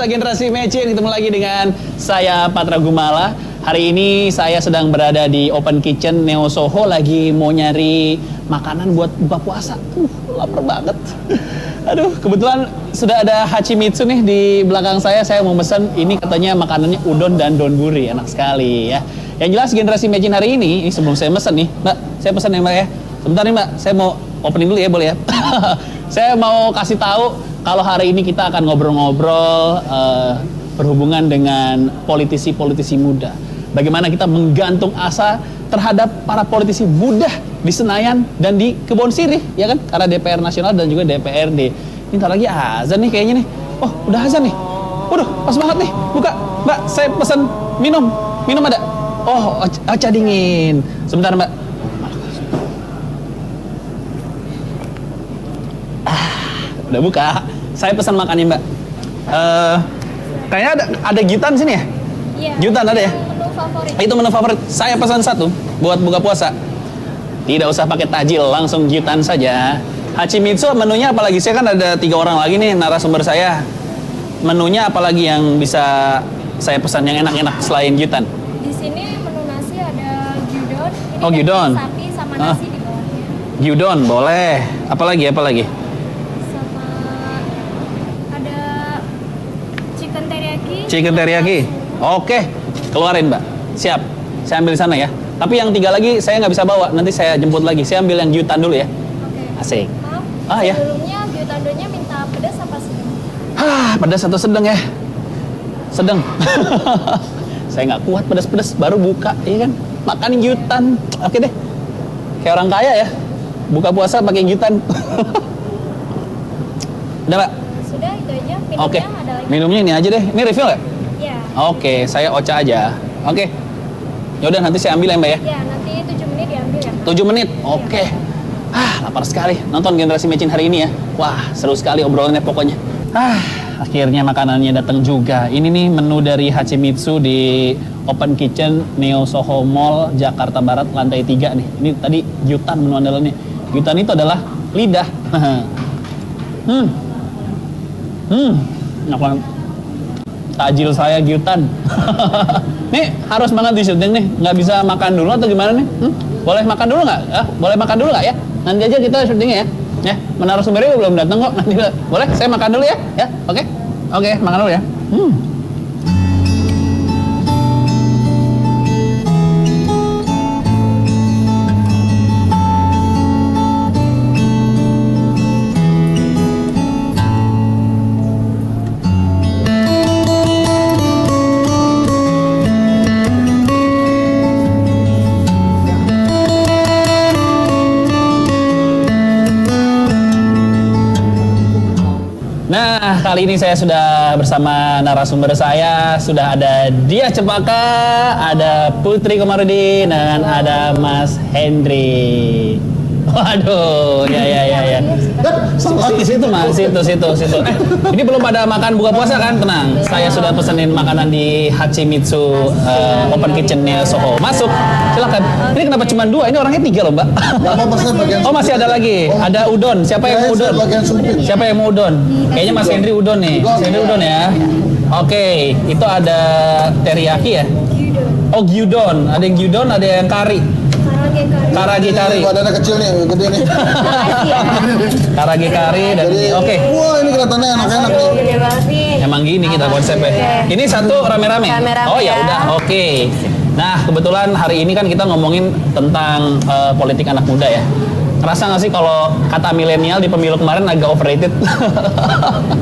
pemirsa Generasi Mecin, ketemu lagi dengan saya Patra Gumala. Hari ini saya sedang berada di Open Kitchen Neo Soho, lagi mau nyari makanan buat buka puasa. Lapar banget. Aduh, kebetulan sudah ada Hachimitsu nih di belakang saya. Saya mau pesan, ini katanya makanannya udon dan donburi, enak sekali ya. Yang jelas Generasi Mecin hari ini sebelum saya pesan nih, Mbak, saya pesan ya Mbak ya. Sebentar nih Mbak, saya mau opening dulu ya, boleh ya? Saya mau kasih tahu kalau hari ini kita akan ngobrol-ngobrol berhubungan dengan politisi-politisi muda. Bagaimana kita menggantung asa terhadap para politisi muda di Senayan dan di Kebon Sirih, ya kan? Karena DPR Nasional dan juga DPRD. Ini ntar lagi azan nih kayaknya nih. Oh, udah azan nih. Waduh, pas banget nih. Buka, Mbak, saya pesan minum. Minum ada? Oh, ocha dingin. Sebentar, Mbak. Udah buka. Saya pesan makannya Mbak. Kayaknya ada gyutan sini ya? Iya. Gyutan ada ya? Menu favorit. Itu menu favorit. Saya pesan satu buat buka puasa. Tidak usah pakai tajil, langsung gyutan saja. Hachimitsu menunya apalagi? Saya kan ada 3 orang lagi nih narasumber saya. Menunya apalagi yang bisa saya pesan yang enak-enak selain gyutan? Di sini menu nasi ada gyudon. Ini Oh, gyudon. Sapi sama nasi di bawahnya. Gyudon boleh. Apalagi? Sama ada chicken teriyaki. Chicken teriyaki. Oke, keluarin Mbak. Siap. Saya ambil di sana ya. Tapi yang 3 lagi saya nggak bisa bawa. Nanti saya jemput lagi. Saya ambil yang gyutan dulu ya. Oke. Asik. Maaf, Ya. sebelumnya gyutandonya minta pedas apa sedang? Pedas atau sedang ya? Sedang. Saya nggak kuat pedas-pedas. Baru buka, iya kan? Makan gyutan. Oke deh. Kayak orang kaya ya. Buka puasa pakai gyutan. Udah Mbak? Sudah, itu aja. Minumnya Oke. ada lagi. Minumnya ini aja deh. Ini refill nggak? Iya. Oke, saya ocha aja. Oke. Yaudah nanti saya ambil ya Mbak ya. Iya, nanti 7 menit diambil ya. 7 menit. Oke. Lapar sekali. Nonton Generasi Mecin hari ini ya. Wah, seru sekali obrolannya pokoknya. Akhirnya makanannya datang juga. Ini nih menu dari Hachimitsu di Open Kitchen Neo Soho Mall Jakarta Barat lantai 3 nih. Ini tadi gyutan menu andalannya. Gyutan itu adalah lidah. Enak banget. Tajil saya gyutan. Nih harus banget di syuting nih. Nggak bisa makan dulu atau gimana nih? Boleh makan dulu nggak? Boleh makan dulu nggak ya? Nanti aja kita syutingnya ya. Ya, narasumbernya belum datang kok. Nanti boleh saya makan dulu ya? Ya, oke. Oke, makan dulu ya. Nah, kali ini saya sudah bersama narasumber saya. Sudah ada Diah Cempaka, ada Putri Komarudin, dan ada Mas Hendri. Waduh, ya. Situ Mas, situ. Ini belum pada makan buka puasa kan? Tenang, saya sudah pesenin makanan di Hachimitsu Open Kitchen-nya Soho. Masuk, silakan. Ini kenapa cuma 2? Ini orangnya 3 loh Mbak. Oh masih ada lagi, ada udon. Siapa yang mau udon? Siapa yang mau udon? Kayaknya Mas Hendri udon nih. Mas Hendri udon ya. Oke, itu ada teriyaki ya? Oh gyudon, ada yang gyudon, ada yang kari. Karage kari. Badannya kecil nih, gede nih. Karage kari dan oke. Wah, ini kelihatannya enak-enak nih. Gede banget nih. Emang gini kita konsepnya. Ini satu rame-rame. Rame-rame Oh ya ya. udah, oke. Nah, kebetulan hari ini kan kita ngomongin tentang politik anak muda ya. Ngerasa nggak sih kalau kata milenial di pemilu kemarin agak overrated?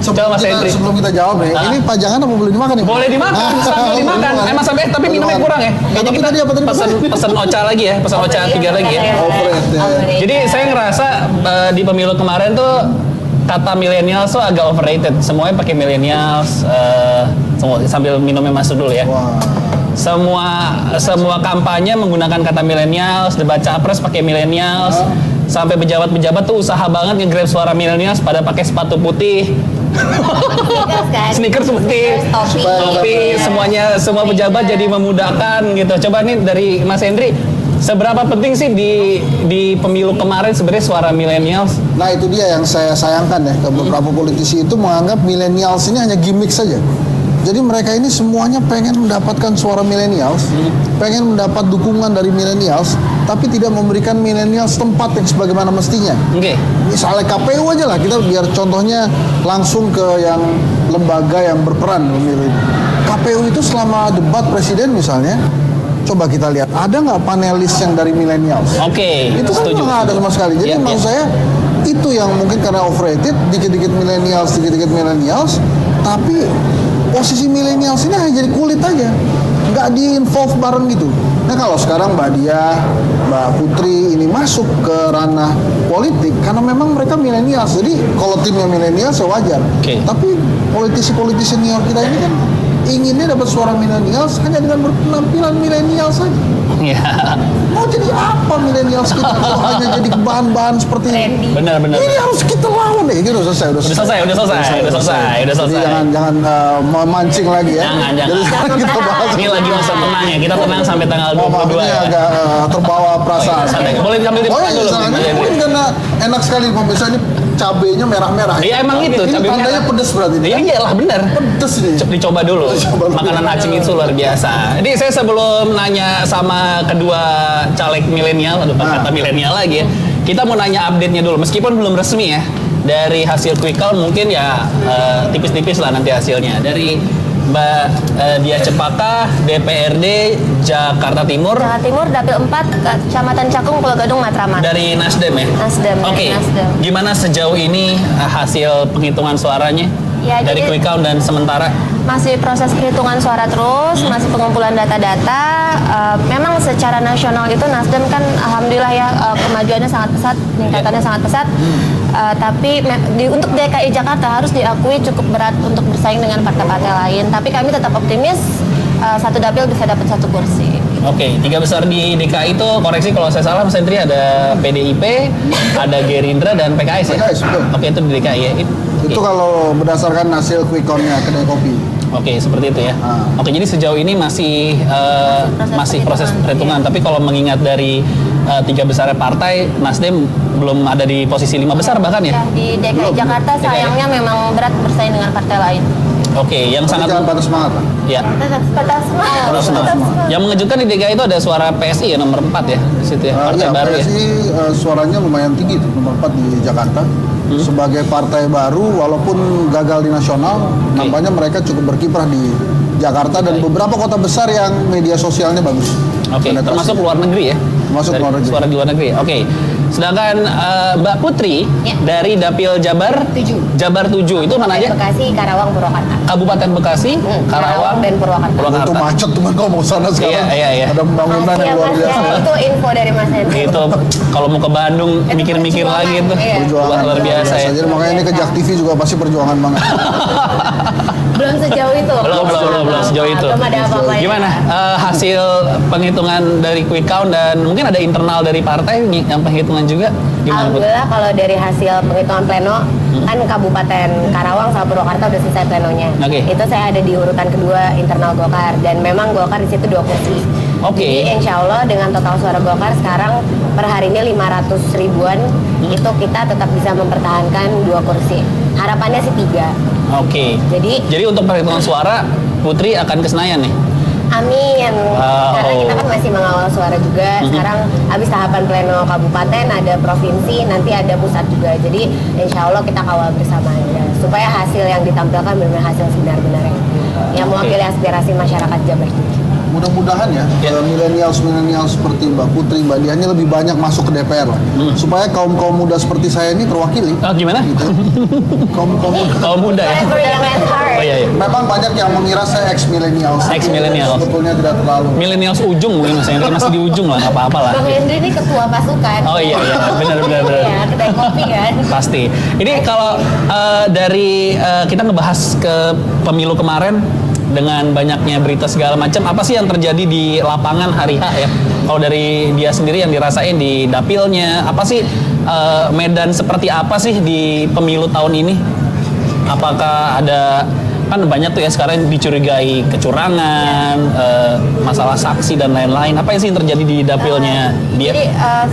Coba Mas Hendri. Sebelum kita jawab nih, ini pajangan apa boleh dimakan nih? Boleh dimakan, sambil dimakan. Mas sampai tapi minumnya kurang ya. Kayaknya kita pesen ocha lagi ya, pesen ocha 3 lagi ya. Overrated. Jadi saya ngerasa di pemilu kemarin tuh kata milenial tuh agak overrated. Semuanya pakai millennials. Sambil minumnya masuk dulu ya. Wah. Semua kampanye menggunakan kata millennials, debat capres pakai millennials. Sampai pejabat-pejabat tuh usaha banget nge-grab suara millennials pada pakai sepatu putih. Sneakers putih, topi, semua pejabat jadi memudahkan gitu. Coba nih dari Mas Hendri, seberapa penting sih di pemilu kemarin sebenarnya suara millennials? Nah itu dia yang saya sayangkan ya, ke beberapa politisi itu menganggap millennials ini hanya gimmick saja. Jadi mereka ini semuanya pengen mendapatkan suara millennials, pengen mendapat dukungan dari millennials, tapi tidak memberikan millennials tempat yang sebagaimana mestinya. Oke. Misalnya KPU aja lah, kita biar contohnya langsung ke yang lembaga yang berperan memilih. KPU itu selama debat presiden misalnya, coba kita lihat, ada nggak panelis yang dari millennials? Oke, Itu kan setuju. nggak ada sama sekali. Jadi Iya, maksud iya. saya, itu yang mungkin karena overrated, dikit-dikit millennials, tapi posisi millennials ini hanya jadi kulit aja, nggak di-involve bareng gitu. Nah kalau sekarang Mbak Dia, Mbak Putri ini masuk ke ranah politik, karena memang mereka millennials, jadi kalau timnya millennials ya wajar. Oke. Tapi politisi-politisi senior kita ini kan inginnya dapat suara millennials hanya dengan berpenampilan millennials saja. Iya. Mau jadi apa millennials kita kalau hanya jadi bahan-bahan seperti ini? Benar. Ini harus kita lawan deh, gitu selesai. Udah selesai. Jadi jangan memancing lagi ya. Jangan. Jadi sekarang kita bahas. Ini lagi masa tenang ya. Kita tenang sampai tanggal Maaf, 22 ini ya. agak terbawa perasaan. Santai. Boleh sambil Oh dimakan iya, dulu. soalnya Boleh, mungkin boleh. karena enak sekali pemirsa ini cabenya merah-merah. Iya emang itu. Ini cabai tandanya merah. pedes berarti. Iya iyalah bener. Pedes ini. Dicoba dulu. Coba dulu. Makanan acing itu luar biasa. Ini saya sebelum nanya sama kedua caleg milenial, aduh Nah. kata milenial lagi ya. Kita mau nanya update-nya dulu, meskipun belum resmi ya. Dari hasil quick count mungkin ya tipis-tipis lah nanti hasilnya. Dari Mbak Dia Cepaka, DPRD Jakarta Timur, Jawa Timur, Dapil 4, Kecamatan Cakung, Pulau Gadung, Matraman. dari Nasdem ya? Nasdem, dari Oke, Nasdem. gimana sejauh ini hasil penghitungan suaranya? Ya, dari jadi- quick count dan sementara? Masih proses perhitungan suara terus, masih pengumpulan data-data. Memang secara nasional itu Nasdem kan alhamdulillah ya kemajuannya sangat pesat, peningkatannya sangat pesat. Tapi untuk DKI Jakarta harus diakui cukup berat untuk bersaing dengan partai-partai lain. Tapi kami tetap optimis satu dapil bisa dapat satu kursi. Oke, tiga besar di DKI itu, koreksi kalau saya salah Mas Hendri, ada PDIP, ada Gerindra, dan PKS ya? PKS, betul. Oke, itu di DKI ya? Itu kalau berdasarkan hasil quick count-nya kedai kopi. Oke, seperti itu ya. Ah. Oke, jadi sejauh ini masih proses perhitungan. Iya. Tapi kalau mengingat dari tiga besar partai, Nasdem belum ada di posisi 5 besar bahkan ya? Ya, di DKI Jakarta sayangnya memang berat bersaing dengan partai lain. Oke, yang Tapi sangat jangan patah semangat lah. ya. Tetap semangat. Terus yang mengejutkan di DKI itu ada suara PSI ya nomor 4 ya di situ ya, partai Iya, baru ya. PSI suaranya lumayan tinggi tuh, nomor 4 di Jakarta. Sebagai partai baru, walaupun gagal di nasional, nampaknya mereka cukup berkiprah di Jakarta dan beberapa kota besar yang media sosialnya bagus. Oke, Penetrasi. termasuk luar negeri ya? Termasuk Dari luar negeri. Suara di luar negeri. Oke. Sedangkan Mbak Putri Ya. dari Dapil Jabar 7 itu mana aja? Bekasi, Karawang, Purwakarta. Kabupaten Bekasi, Karawang, dan Purwakarta. Itu macet teman kalau mau sana sekarang. Iya. Ada pembangunan yang luar biasa. Itu info dari Mas Hendri. Itu kalau mau ke Bandung mikir-mikir perjuangan, lagi itu. iya. Perjuangan Luar biasa ya. Jadi makanya ini ke Jak TV juga pasti perjuangan banget. Belum sejauh itu. Belum sejauh itu. Belum ada apa-apa. Gimana hasil penghitungan dari quick count dan mungkin ada internal dari partai yang penghitungan juga? Gimana Put? Alhamdulillah kalau dari hasil penghitungan pleno kan Kabupaten Karawang sama Purwakarta udah selesai plenonya. Oke. Itu saya ada di urutan kedua internal Golkar dan memang Golkar di situ 2 kursi. Oke. Jadi insya Allah dengan total suara Golkar sekarang per hari ini 500 ribuan itu kita tetap bisa mempertahankan 2 kursi. Harapannya sih 3. Oke. Jadi untuk perhitungan suara Putri akan ke Senayan nih. amin. Wow. Karena kita kan masih mengawal suara juga. Sekarang habis tahapan pleno kabupaten, ada provinsi, nanti ada pusat juga. Jadi insya Allah kita kawal bersama aja. Supaya hasil yang ditampilkan benar-benar hasil sebenar-benarnya. Yang mewakili aspirasi masyarakat Jabar. Mudah-mudahan ya, Ya. milenial seperti Mbak Putri, Mbak Dian ini lebih banyak masuk ke DPR lah. Supaya kaum-kaum muda seperti saya ini terwakili. Oh, gimana? Gitu. Kaum-kaum muda. Kaum muda ya? Oh iya. Memang banyak yang mengira saya ex-millennials. Ex-millennials. Sebetulnya tidak terlalu. Millennials ujung mungkin Mas Hendri, masih di ujung lah, nggak apa-apa lah. Bang Hendri ini ketua pasukan. Oh iya, benar. Iya, kedai kopi kan. Pasti. Ini kalau dari kita ngebahas ke pemilu kemarin dengan banyaknya berita segala macam, apa sih yang terjadi di lapangan hari H ya? Kalau dari dia sendiri yang dirasain di dapilnya, apa sih medan seperti apa sih di pemilu tahun ini? Apakah ada kan banyak tuh ya sekarang dicurigai kecurangan, masalah saksi dan lain-lain. Apa sih yang terjadi di dapilnya dia? Jadi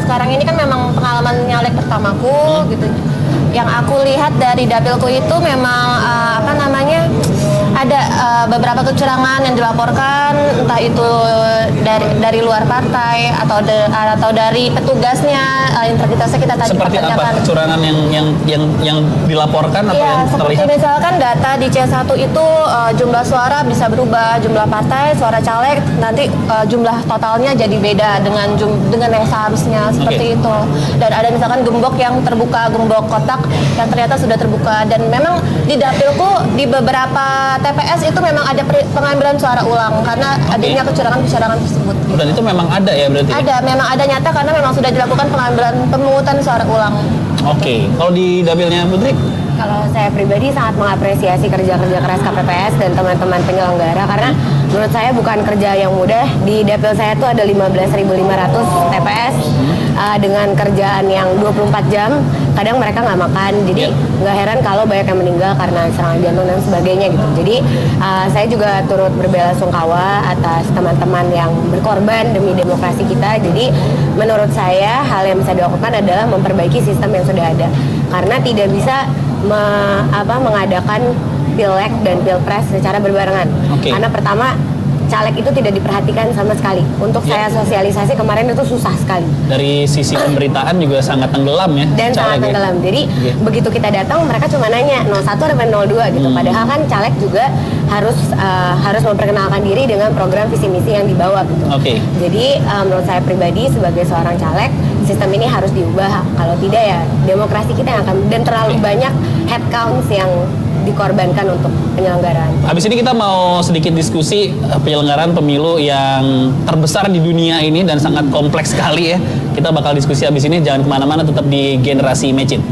sekarang ini kan memang pengalaman nyalek pertamaku gitu. Yang aku lihat dari dapilku itu memang Ada beberapa kecurangan yang dilaporkan, entah itu dari luar partai atau dari petugasnya, integritasnya kita tadi Seperti apa pertanyakan. kecurangan yang dilaporkan atau Iya, yang seperti terlihat? misalkan data di C1 itu jumlah suara bisa berubah, jumlah partai, suara caleg, nanti jumlah totalnya jadi beda dengan yang seharusnya seperti itu. Dan ada misalkan gembok yang terbuka, gembok kotak yang ternyata sudah terbuka. Dan memang di dapilku di beberapa TPS itu memang ada pengambilan suara ulang karena adanya kecurangan-kecurangan tersebut. Dan itu memang ada ya berarti? Ada, memang ada nyata karena memang sudah dilakukan pemungutan suara ulang. Oke, kalau di dapilnya Putri? Kalau saya pribadi sangat mengapresiasi kerja-kerja keras KPPS dan teman-teman penyelenggara karena menurut saya bukan kerja yang mudah. Di dapil saya tuh ada 15.500 TPS dengan kerjaan yang 24 jam. Kadang mereka nggak makan, jadi nggak heran kalau banyak yang meninggal karena serangan jantung dan sebagainya gitu. Jadi saya juga turut berbela-sungkawa atas teman-teman yang berkorban demi demokrasi kita. Jadi menurut saya hal yang bisa dilakukan adalah memperbaiki sistem yang sudah ada. Karena tidak bisa mengadakan pileg dan pilpres secara berbarengan. Karena pertama caleg itu tidak diperhatikan sama sekali. Untuk saya sosialisasi kemarin itu susah sekali. Dari sisi pemberitaan juga sangat tenggelam ya. Dan sangat tenggelam. Jadi begitu kita datang mereka cuma nanya 01 atau 02 gitu. Padahal kan caleg juga harus memperkenalkan diri dengan program visi misi yang dibawa gitu. Jadi menurut saya pribadi sebagai seorang caleg sistem ini harus diubah. Kalau tidak ya demokrasi kita yang akan dan terlalu banyak headcounts yang dikorbankan untuk penyelenggaraan. Habis ini kita mau sedikit diskusi penyelenggaraan pemilu yang terbesar di dunia ini dan sangat kompleks sekali ya. Kita bakal diskusi habis ini, jangan kemana-mana, tetap di Generasi Mecin.